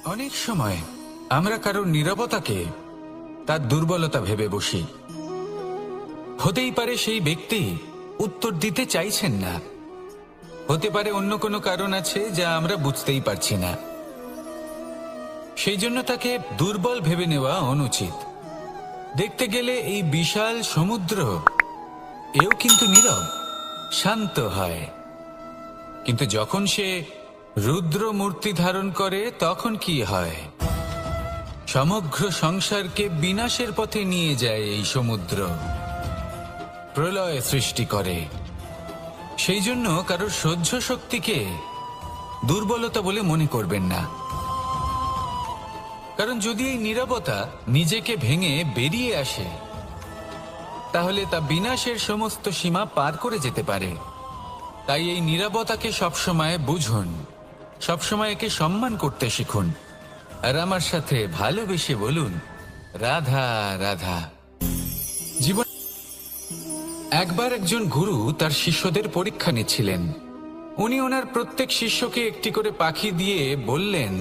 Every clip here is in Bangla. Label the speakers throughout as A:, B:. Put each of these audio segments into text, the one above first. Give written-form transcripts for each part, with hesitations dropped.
A: অনেক সময় আমরা কারোর নীরবতাকে তার দুর্বলতা ভেবে বসি। হতেই পারে সেই ব্যক্তি উত্তর দিতে চাইছেন না, হতে পারে অন্য কোনো কারণ আছে যা আমরা বুঝতেই পারছি না। সেই জন্য তাকে দুর্বল ভেবে নেওয়া অনুচিত। দেখতে গেলে এই বিশাল সমুদ্র এও কিন্তু নীরব, শান্ত হয়। কিন্তু যখন সে রুদ্র মূর্তি ধারণ করে তখন কি হয়? সমগ্র সংসারকে বিনাশের পথে নিয়ে যায় এই সমুদ্র, প্রলয় সৃষ্টি করে। সেই জন্য কারোর সহ্য শক্তিকে দুর্বলতা বলে মনে করবেন না। কারণ যদি এই নীরবতা নিজেকে ভেঙে বেরিয়ে আসে, তাহলে তা বিনাশের সমস্ত সীমা পার করে যেতে পারে। তাই এই নীরবতাকে সবসময় বুঝুন, সবসময় একে সম্মান করতে শিখুন, আর আমার সাথে ভালোবেসে বলুন, রাধা রাধা। জীবন একবার একজন গুরু তার শিষ্যদের পরীক্ষা নিচ্ছিলেন। উনি ওনার প্রত্যেক শিষ্যকে একটি করে পাখি দিয়ে বললেন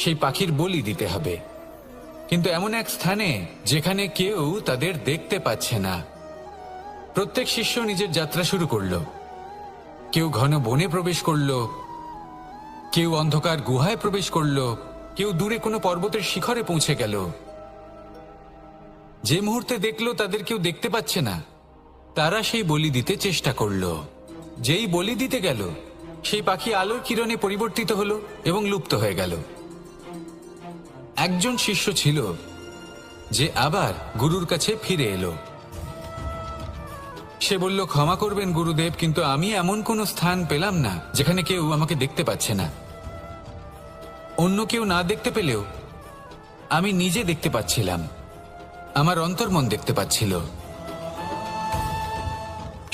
A: সেই পাখির বলি দিতে হবে, কিন্তু এমন এক স্থানে যেখানে কেউ তাদের দেখতে পাচ্ছে না। প্রত্যেক শিষ্য নিজের যাত্রা শুরু করলো। কেউ ঘন বনে প্রবেশ করলো, কেউ অন্ধকার গুহায় প্রবেশ করলো, কেউ দূরে কোনো পর্বতের শিখরে পৌঁছে গেল। যে মুহূর্তে দেখলো তাদের কেউ দেখতে পাচ্ছে না, তারা সেই বলি দিতে চেষ্টা করলো। যেই বলি দিতে গেল, সেই পাখি আলোর কিরণে পরিবর্তিত হলো এবং লুপ্ত হয়ে গেল। একজন শিষ্য ছিল যে আবার গুরুর কাছে ফিরে এলো। সে বলল, ক্ষমা করবেন গুরুদেব, কিন্তু আমি এমন কোনো স্থান পেলাম না যেখানে কেউ আমাকে দেখতে পাচ্ছে না। অন্য কেউ না দেখতে পেলেও আমি নিজে দেখতে পাচ্ছিলাম, আমার অন্তর্মন দেখতে পাচ্ছিল।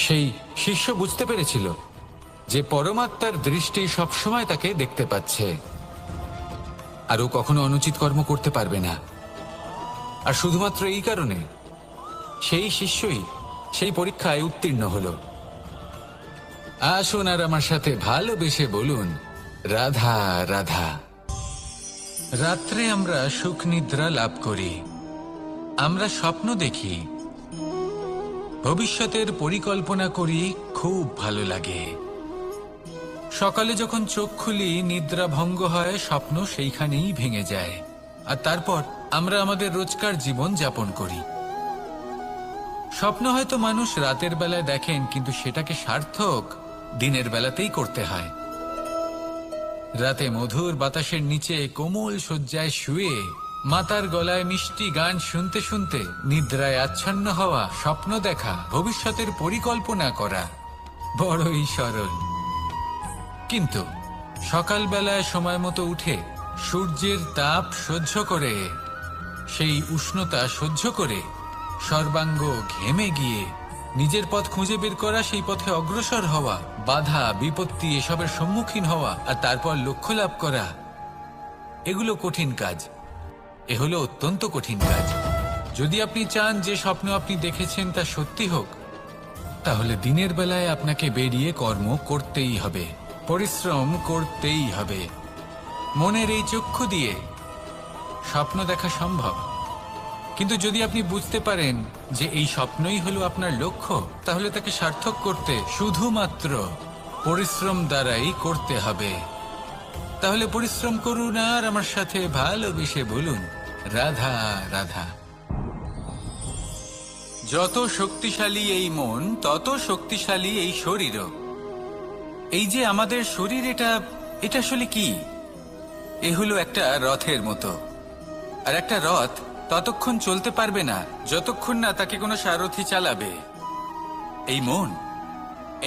A: সেই শিষ্য বুঝতে পেরেছিল যে পরমাত্মার দৃষ্টি সবসময় তাকে দেখতে পাচ্ছে, আর ও কখনো অনুচিত কর্ম করতে পারবে না। আর শুধুমাত্র এই কারণে সেই শিষ্যই সেই পরীক্ষায় উত্তীর্ণ হল। আসুন আর আমার সাথে ভালোবেসে বলুন, রাধা রাধা। রাত্রে আমরা সুখ নিদ্রা লাভ করি, আমরা স্বপ্ন দেখি, ভবিষ্যতের পরিকল্পনা করি, খুব ভালো লাগে। সকালে যখন চোখ খুলি, নিদ্রা ভঙ্গ হয়, স্বপ্ন সেইখানেই ভেঙে যায়, আর তারপর আমরা আমাদের রোজকার জীবন যাপন করি। স্বপ্ন হয়তো মানুষ রাতের বেলায় দেখেন, কিন্তু সেটাকে সার্থক দিনের বেলাতেই করতে হয়। রাতে মধুর বাতাসের নিচে কোমল শয্যায় শুয়ে মাতার গলায় মিষ্টি গান শুনতে শুনতে নিদ্রায় আচ্ছন্ন হওয়া, স্বপ্ন দেখা, ভবিষ্যতের পরিকল্পনা করা বড়ই সরল। কিন্তু সকালবেলায় সময় মতো উঠে সূর্যের তাপ সহ্য করে, সেই উষ্ণতা সহ্য করে সর্বাঙ্গ ঘেমে গিয়ে নিজের পথ খুঁজে বের করা, সেই পথে অগ্রসর হওয়া, বাধা বিপত্তি এসবের সম্মুখীন হওয়া, আর তারপর লক্ষ্য লাভ করা, এগুলো কঠিন কাজ। এ হলো অত্যন্ত কঠিন কাজ। যদি আপনি চান যে স্বপ্ন আপনি দেখেছেন তা সত্যি হোক, তাহলে দিনের বেলায় আপনাকে বেরিয়ে কর্ম করতেই হবে, পরিশ্রম করতেই হবে। মনের এই চক্ষু দিয়ে স্বপ্ন দেখা সম্ভব, কিন্তু যদি আপনি বুঝতে পারেন যে এই স্বপ্নই হলো আপনার লক্ষ্য, তাহলে তাকে সার্থক করতে শুধুমাত্র পরিশ্রম দ্বারাই করতে হবে। তাহলে পরিশ্রম করুন আর আমার সাথে ভালোবেসে বলুন, রাধা রাধা। যত শক্তিশালী এই মন, তত শক্তিশালী এই শরীরও। এই যে আমাদের শরীর, এটা আসলে কি? এ হলো একটা রথের মতো। আর একটা রথ ততক্ষণ চলতে পারবে না যতক্ষণ না তাকে কোনো সারথি চালাবে।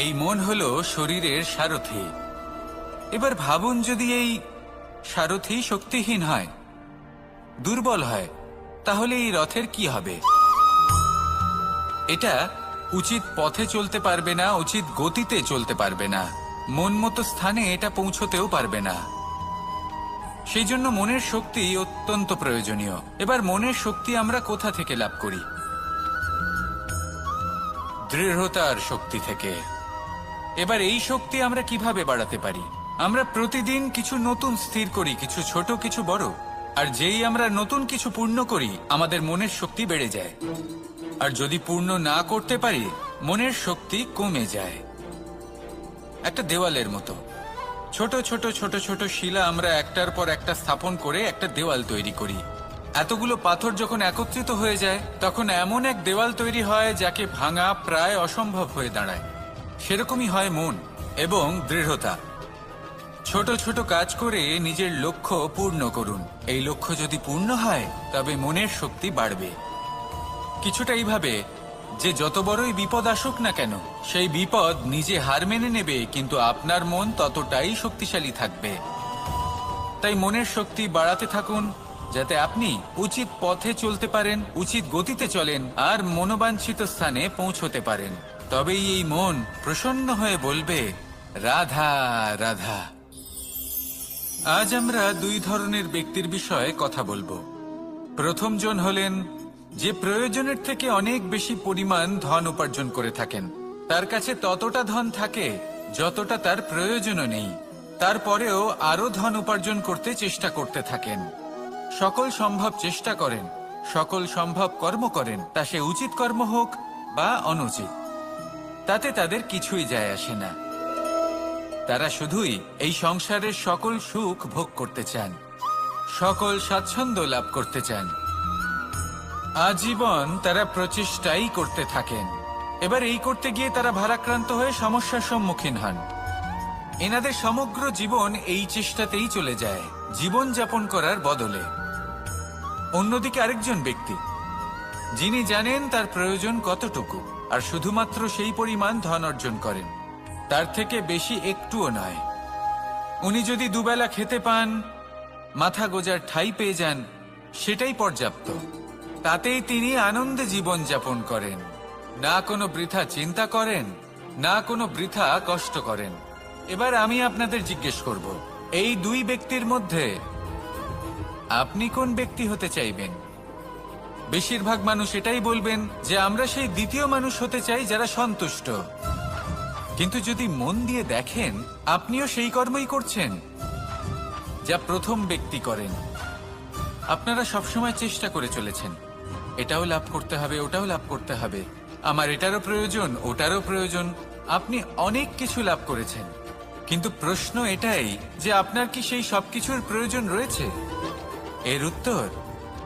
A: এই মন হলো শরীরের সারথি। এবার ভাবুন, যদি এই সারথি শক্তিহীন হয়, দুর্বল হয়, তাহলে এই রথের কি হবে? এটা উচিত পথে চলতে পারবে না, উচিত গতিতে চলতে পারবে না, মন মতো স্থানে এটা পৌঁছতেও পারবে না। সেই জন্য মনের শক্তি অত্যন্ত প্রয়োজনীয়। এবার মনের শক্তি আমরা কোথা থেকে লাভ করি? দৃঢ়তার শক্তি থেকে। এবার এই শক্তি আমরা কিভাবে বাড়াতে পারি? আমরা প্রতিদিন কিছু নতুন স্থির করি, কিছু ছোট কিছু বড়। আর যেই আমরা নতুন কিছু পূর্ণ করি, আমাদের মনের শক্তি বেড়ে যায়। আর যদি পূর্ণ না করতে পারি, মনের শক্তি কমে যায়। একটা দেওয়ালের মতো ছোট ছোট ছোট ছোট শিলা আমরা একটার পর একটা স্থাপন করে একটা দেওয়াল তৈরি করি। এতগুলো পাথর যখন একত্রিত হয়ে যায়, তখন এমন এক দেওয়াল তৈরি হয় যাকে ভাঙা প্রায় অসম্ভব হয়ে দাঁড়ায়। সেরকমই হয় মন এবং দৃঢ়তা। ছোট ছোট কাজ করে নিজের লক্ষ্য পূর্ণ করুন। এই লক্ষ্য যদি পূর্ণ হয়, তবে মনের শক্তি বাড়বে। কিছুটা এইভাবে যে যত বড়ই বিপদ আসুক না কেন, সেই বিপদ নিজে হার মেনে নেবে, কিন্তু আপনার মন ততটাই শক্তিশালী থাকবে। তাই মনের শক্তি বাড়াতে থাকুন, যাতে আপনি উচিত পথে চলতে পারেন, উচিত গতিতে চলেন আর মনোবাঞ্ছিত স্থানে পৌঁছতে পারেন। তবেই এই মন প্রসন্ন হয়ে বলবে, রাধা রাধা। আজ আমরা দুই ধরনের ব্যক্তির বিষয়ে কথা বলবো। প্রথম জন হলেন যে প্রয়োজনের থেকে অনেক বেশি পরিমাণ ধন উপার্জন করে থাকেন। তার কাছে ততটা ধন থাকে যতটা তার প্রয়োজনও নেই। তারপরেও আরো ধন উপার্জন করতে চেষ্টা করতে থাকেন। সকল সম্ভব চেষ্টা করেন, সকল সম্ভব কর্ম করেন, তা সে উচিত কর্ম হোক বা অনুচিত, তাতে তাদের কিছুই যায় আসে না। তারা শুধুই এই সংসারের সকল সুখ ভোগ করতে চান, সকল স্বাচ্ছন্দ্য লাভ করতে চান। আজীবন তারা প্রচেষ্টাই করতে থাকেন। এবার এই করতে গিয়ে তারা ভারাক্রান্ত হয়ে সমস্যার সম্মুখীন হন। এনাদের সমগ্র জীবন এই চেষ্টাতেই চলে যায়, জীবন যাপন করার বদলে। অন্যদিকে আরেকজন ব্যক্তি, যিনি জানেন তার প্রয়োজন কতটুকু আর শুধুমাত্র সেই পরিমাণ ধন অর্জন করেন, তার থেকে বেশি একটুও নয়। উনি যদি দুবেলা খেতে পান, মাথা গোজার ঠাঁই পেয়ে যান, সেটাই পর্যাপ্ত। তাতেই তিনি আনন্দে জীবন যাপন করেন, না কোনো বৃথা চিন্তা করেন, না কোনো বৃথা কষ্ট করেন। এবার আমি আপনাদের জিজ্ঞেস করব, এই দুই ব্যক্তির মধ্যে আপনি কোন ব্যক্তি হতে চাইবেন? বেশিরভাগ মানুষ এটাই বলবেন যে আমরা সেই দ্বিতীয় মানুষ হতে চাই যারা সন্তুষ্ট। কিন্তু যদি মন দিয়ে দেখেন, আপনিও সেই কর্মই করছেন যা প্রথম ব্যক্তি করেন। আপনারা সবসময় চেষ্টা করে চলেছেন, এটাও লাভ করতে হবে, ওটাও লাভ করতে হবে, আমার এটারও প্রয়োজন, ওটারও প্রয়োজন। আপনি অনেক কিছু লাভ করেছেন, কিন্তু প্রশ্ন এটাই যে আপনার কি সেই সবকিছুর প্রয়োজন রয়েছে? এর উত্তর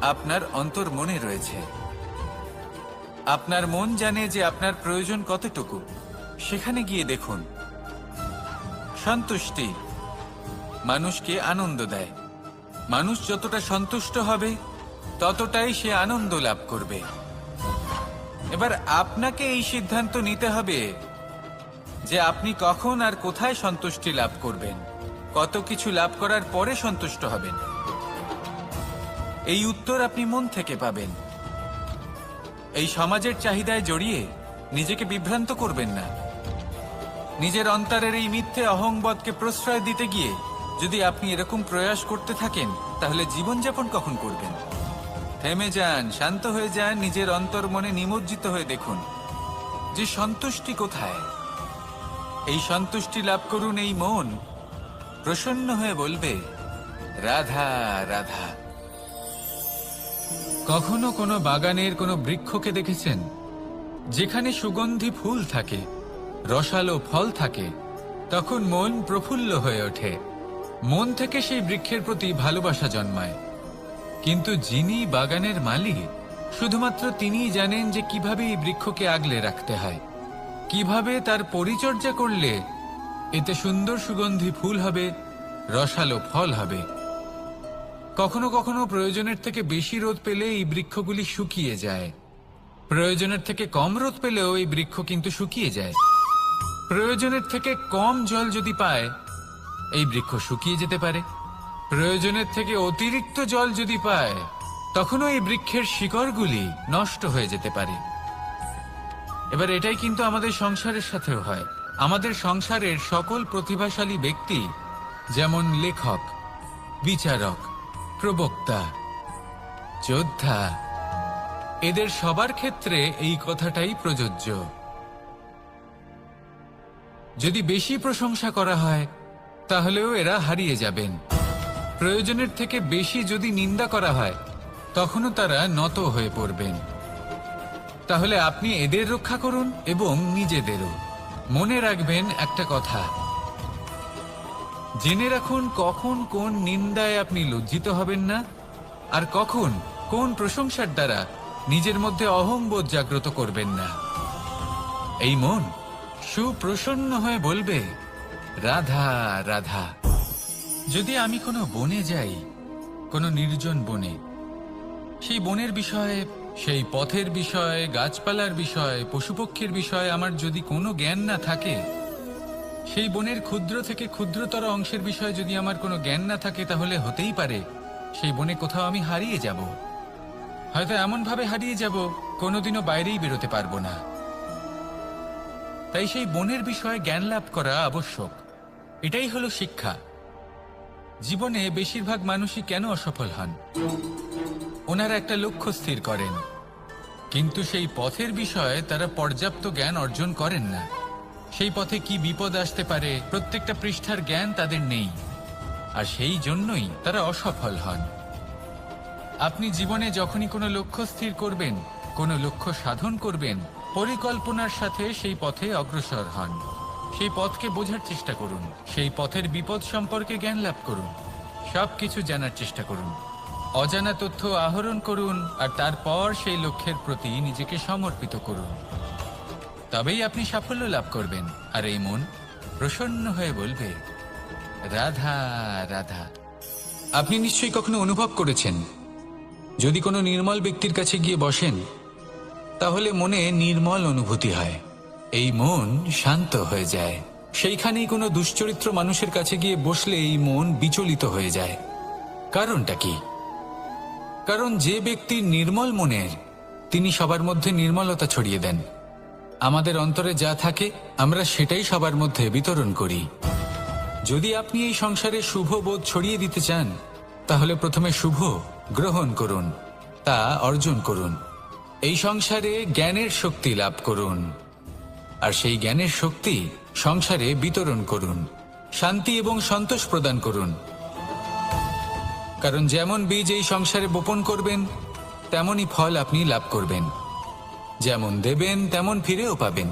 A: আপনার অন্তর্মনে রয়েছে। আপনার মন জানে যে আপনার প্রয়োজন কতটুকু। সেখানে গিয়ে দেখুন। সন্তুষ্টি মানুষকে আনন্দ দেয়। মানুষ যতটা সন্তুষ্ট হবে, ততটাই সে আনন্দ লাভ করবে। এবার আপনাকে এই সিদ্ধান্ত নিতে হবে যে আপনি কখন আর কোথায় সন্তুষ্টি লাভ করবেন, কত কিছু লাভ করার পরে সন্তুষ্ট হবেন। এই উত্তর আপনি মন থেকে পাবেন। এই সমাজের চাহিদায় জড়িয়ে নিজেকে বিভ্রান্ত করবেন না। নিজের অন্তরের এই মিথ্যে অহংবোধকে প্রশ্রয় দিতে গিয়ে যদি আপনি এরকম প্রয়াস করতে থাকেন, তাহলে জীবনযাপন কখন করবেন? থেমে যান, শান্ত হয়ে যান, নিজের অন্তর্মনে নিমজ্জিত হয়ে দেখুন যে সন্তুষ্টি কোথায়। এই সন্তুষ্টি লাভ করুন। এই মন প্রসন্ন হয়ে বলবে, রাধা রাধা। কখনো কোনো বাগানের কোনো বৃক্ষকে দেখেছেন যেখানে সুগন্ধি ফুল থাকে, রসালো ফল থাকে? তখন মন প্রফুল্ল হয়ে ওঠে, মন থেকে সেই বৃক্ষের প্রতি ভালোবাসা জন্মায়। কিন্তু যিনি বাগানের মালিক, শুধুমাত্র তিনিই জানেন যে কিভাবে এই বৃক্ষকে আগলে রাখতে হয়, কিভাবে তার পরিচর্যা করলে এতে সুন্দর সুগন্ধি ফুল হবে, রসালো ফল হবে। কখনো কখনো প্রয়োজনের থেকে বেশি রোদ পেলে এই বৃক্ষগুলি শুকিয়ে যায়। প্রয়োজনের থেকে কম রোদ পেলেও এই বৃক্ষ কিন্তু শুকিয়ে যায়। প্রয়োজনের থেকে কম জল যদি পায়, এই বৃক্ষ শুকিয়ে যেতে পারে। প্রয়োজনের থেকে অতিরিক্ত জল যদি পায়, তখনও এই বৃক্ষের শিকড়গুলি নষ্ট হয়ে যেতে পারে। এবার এটাই কিন্তু আমাদের সংসারের সাথেও হয়। আমাদের সংসারের সকল প্রতিভাশালী ব্যক্তি, যেমন লেখক, বিচারক, প্রবক্তা, যোদ্ধা, এদের সবার ক্ষেত্রে এই কথাটাই প্রযোজ্য। যদি বেশি প্রশংসা করা হয়, তাহলেও এরা হারিয়ে যাবেন। প্রয়োজনের থেকে বেশি যদি নিন্দা করা হয় তখনও তারা নত হয়ে পড়বেন। তাহলে আপনি এদের রক্ষা করুন এবং নিজেদেরও। মনে রাখবেন একটা কথা, জেনে রাখুন কখন কোন নিন্দায় আপনি লজ্জিত হবেন না, আর কখন কোন প্রশংসার দ্বারা নিজের মধ্যে অহংবোধ জাগ্রত করবেন না। এই মন সুপ্রসন্ন হয়ে বলবে, রাধা রাধা। যদি আমি কোনো বনে যাই, কোনো নির্জন বনে, সেই বনের বিষয়ে, সেই পথের বিষয়ে, গাছপালার বিষয়ে, পশুপক্ষীর বিষয়ে আমার যদি কোনো জ্ঞান না থাকে, সেই বনের ক্ষুদ্র থেকে ক্ষুদ্রতর অংশের বিষয়ে যদি আমার কোনো জ্ঞান না থাকে, তাহলে হতেই পারে সেই বনে কোথাও আমি হারিয়ে যাব। হয়তো এমনভাবে হারিয়ে যাব কোনোদিনও বাইরেই বেরোতে পারবো না। তাই সেই বনের বিষয়ে জ্ঞান লাভ করা আবশ্যক। এটাই হলো শিক্ষা। জীবনে বেশিরভাগ মানুষই কেন অসফল হন? ওনারা একটা লক্ষ্য স্থির করেন, কিন্তু সেই পথের বিষয়ে তারা পর্যাপ্ত জ্ঞান অর্জন করেন না। সেই পথে কি বিপদ আসতে পারে প্রত্যেকটা পৃষ্ঠার জ্ঞান তাদের নেই, আর সেই জন্যই তারা অসফল হন। আপনি জীবনে যখনই কোনো লক্ষ্য স্থির করবেন, কোনো লক্ষ্য সাধন করবেন, পরিকল্পনার সাথে সেই পথে অগ্রসর হন। সেই পথকে বোঝার চেষ্টা করুন, সেই পথের বিপদ সম্পর্কে জ্ঞান লাভ করুন, সবকিছু জানার চেষ্টা করুন, অজানা তথ্য আহরণ করুন, আর তারপর সেই লক্ষ্যের প্রতি নিজেকে সমর্পিত করুন। তবেই আপনি সাফল্য লাভ করবেন। আর এই মন প্রসন্ন হয়ে বলবে, রাধা রাধা। আপনি নিশ্চয়ই কখনো অনুভব করেছেন, যদি কোনো নির্মল ব্যক্তির কাছে গিয়ে বসেন, তাহলে মনে নির্মল অনুভূতি হয়, এই মন শান্ত হয়ে যায়। সেইখানেই কোনো দুশ্চরিত্র মানুষের কাছে গিয়ে বসলে এই মন বিচলিত হয়ে যায়। কারণটা কি? কারণ যে ব্যক্তি নির্মল মনের, তিনি সবার মধ্যে নির্মলতা ছড়িয়ে দেন। আমাদের অন্তরে যা থাকে আমরা সেটাই সবার মধ্যে বিতরণ করি। যদি আপনি এই সংসারে শুভ বোধ ছড়িয়ে দিতে চান, তাহলে প্রথমে শুভ গ্রহণ করুন, তা অর্জন করুন। এই সংসারে জ্ঞানের শক্তি লাভ করুন, আর সেই জ্ঞানের শক্তি সংসারে বিতরণ করুন। শান্তি এবং সন্তোষ প্রদান করুন। কারণ যেমন বীজ এই সংসারে বপন করবেন, তেমনই ফল আপনি লাভ করবেন। যেমন দেবেন তেমন ফিরেও পাবেন।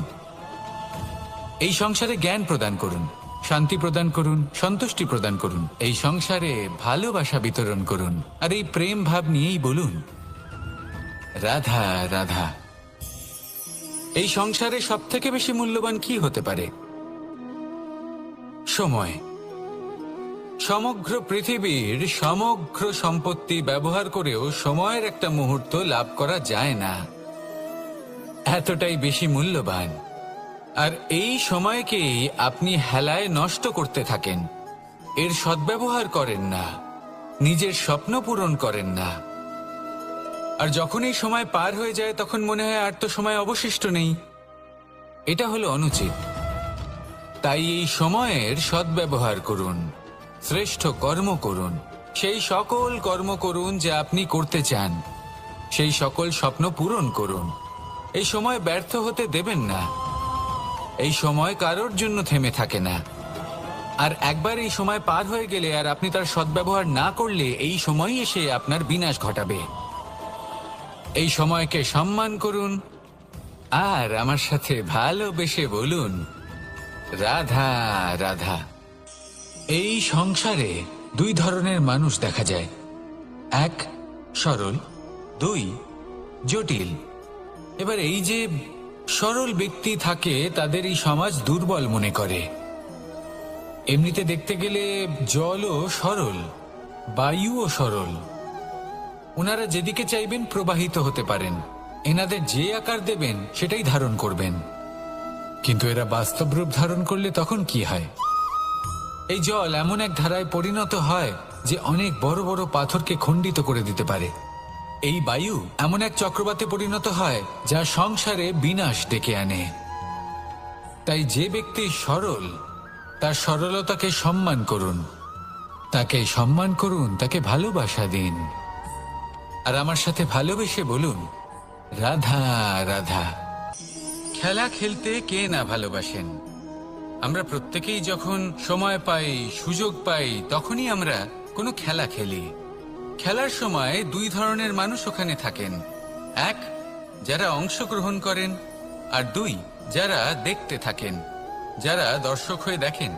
A: এই সংসারে জ্ঞান প্রদান করুন, শান্তি প্রদান করুন, সন্তুষ্টি প্রদান করুন। এই সংসারে ভালোবাসা বিতরণ করুন, আর এই প্রেম ভাব নিয়েই বলুন, রাধা রাধা। এই সংসারে সবথেকে বেশি মূল্যবান কি হতে পারে? সময়। সমগ্র পৃথিবীর সমগ্র সম্পত্তি ব্যবহার করেও সময়ের একটা মুহূর্ত লাভ করা যায় না, এতটাই বেশি মূল্যবান। আর এই সময়কেই আপনি হেলায় নষ্ট করতে থাকেন, এর সদ্ব্যবহার করেন না, নিজের স্বপ্ন পূরণ করেন না। আর যখন এই সময় পার হয়ে যায়, তখন মনে হয় আর তো সময় অবশিষ্ট নেই। এটা হলো অনুচিত। তাই এই সময়ের সদ্ব্যবহার করুন, শ্রেষ্ঠ কর্ম করুন, সেই সকল কর্ম করুন যা আপনি করতে চান, সেই সকল স্বপ্ন পূরণ করুন। এই সময় ব্যর্থ হতে দেবেন না। এই সময় কারোর জন্য থেমে থাকে না। আর একবার এই সময় পার হয়ে গেলে আর আপনি তার সদ্ব্যবহার না করলে, এই সময়ই এসে আপনার বিনাশ ঘটাবে। এই সময়কে সম্মান করুন, আর আমার সাথে ভালোবেসে বলুন, রাধা রাধা। এই সংসারে দুই ধরনের মানুষ দেখা যায়, এক সরল, দুই জটিল। এবার এই যে সরল ব্যক্তি থাকে, তাদের এই সমাজ দুর্বল মনে করে। এমনিতে দেখতে গেলে জলও সরল, বায়ুও সরল। ওনারা যেদিকে চাইবেন প্রবাহিত হতে পারেন, এনাদের যে আকার দেবেন সেটাই ধারণ করবেন। কিন্তু এরা বাস্তব রূপ ধারণ করলে তখন কি হয়? এই জল এমন এক ধারায় পরিণত হয় যে অনেক বড় বড় পাথরকে খণ্ডিত করে দিতে পারে। এই বায়ু এমন এক চক্রবাতে পরিণত হয় যা সংসারে বিনাশ ডেকে আনে। তাই যে ব্যক্তি সরল, তার সরলতাকে সম্মান করুন, তাকে সম্মান করুন, তাকে ভালোবাসা দিন। আর আমার সাথে ভালোবেসে বলুন, রাধা রাধা। খেলা খেলতে কে না ভালোবাসেন? আমরা প্রত্যেকেই যখন সময় পাই, সুযোগ পাই, তখনই আমরা কোনো খেলা খেলি। খেলার সময় দুই ধরনের মানুষ ওখানে থাকেন। এক, যারা অংশগ্রহণ করেন, আর দুই, যারা দেখতে থাকেন, যারা দর্শক হয়ে দেখেন,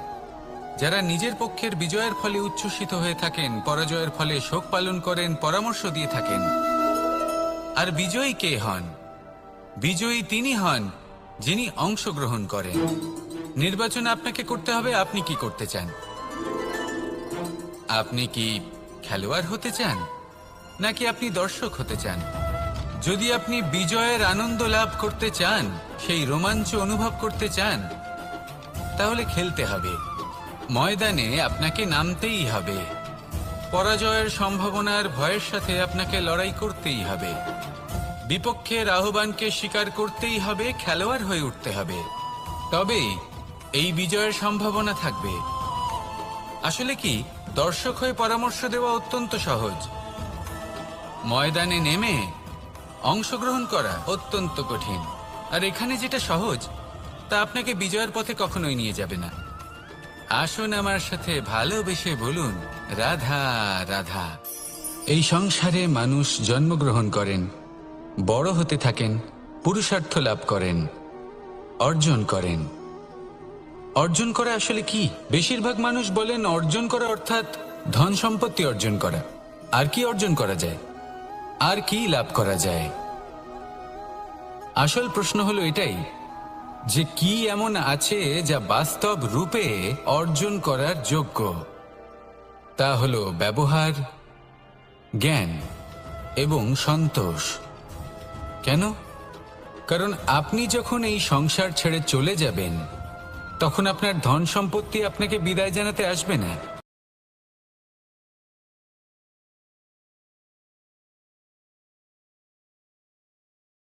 A: যারা নিজের পক্ষের বিজয়ের ফলে উচ্ছ্বসিত হয়ে থাকেন, পরাজয়ের ফলে শোক পালন করেন, পরামর্শ দিয়ে থাকেন। আর বিজয়ী কে হন? বিজয়ী তিনি হন যিনি অংশগ্রহণ করেন। নির্বাচন আপনাকে করতে হবে, আপনি কি করতে চান? আপনি কি খেলোয়াড় হতে চান, নাকি আপনি দর্শক হতে চান? যদি আপনি বিজয়ের আনন্দ লাভ করতে চান, সেই রোমাঞ্চ অনুভব করতে চান, তাহলে খেলতে হবে। ময়দানে আপনাকে নামতেই হবে। পরাজয়ের সম্ভাবনার ভয়ের সাথে আপনাকে লড়াই করতেই হবে। বিপক্ষের আহ্বানকে স্বীকার করতেই হবে, খেলোয়াড় হয়ে উঠতে হবে। তবেই এই বিজয়ের সম্ভাবনা থাকবে। আসলে কি, দর্শক হয়ে পরামর্শ দেওয়া অত্যন্ত সহজ। ময়দানে নেমে অংশগ্রহণ করা অত্যন্ত কঠিন। আর এখানে যেটা সহজ, তা আপনাকে বিজয়ের পথে কখনোই নিয়ে যাবে না। আসুন আমার সাথে ভালোবেসে বলুন, রাধা রাধা। এই সংসারে মানুষ জন্মগ্রহণ করেন, বড় হতে থাকেন, পুরুষার্থ লাভ করেন, অর্জন করেন। অর্জন করা আসলে কি? বেশিরভাগ মানুষ বলেন অর্জন করা অর্থাৎ ধন সম্পত্তি অর্জন করা। আর কি অর্জন করা যায়? আর কি লাভ করা যায়? আসল প্রশ্ন হলো এটাই, যে কি এমন আছে যা বাস্তব রূপে অর্জন করার যোগ্য। তা হলো ব্যবহার, জ্ঞান এবং সন্তোষ। কেন? কারণ আপনি যখন এই সংসার ছেড়ে চলে যাবেন, তখন আপনার ধন সম্পত্তি আপনাকে বিদায় জানাতে আসবে না।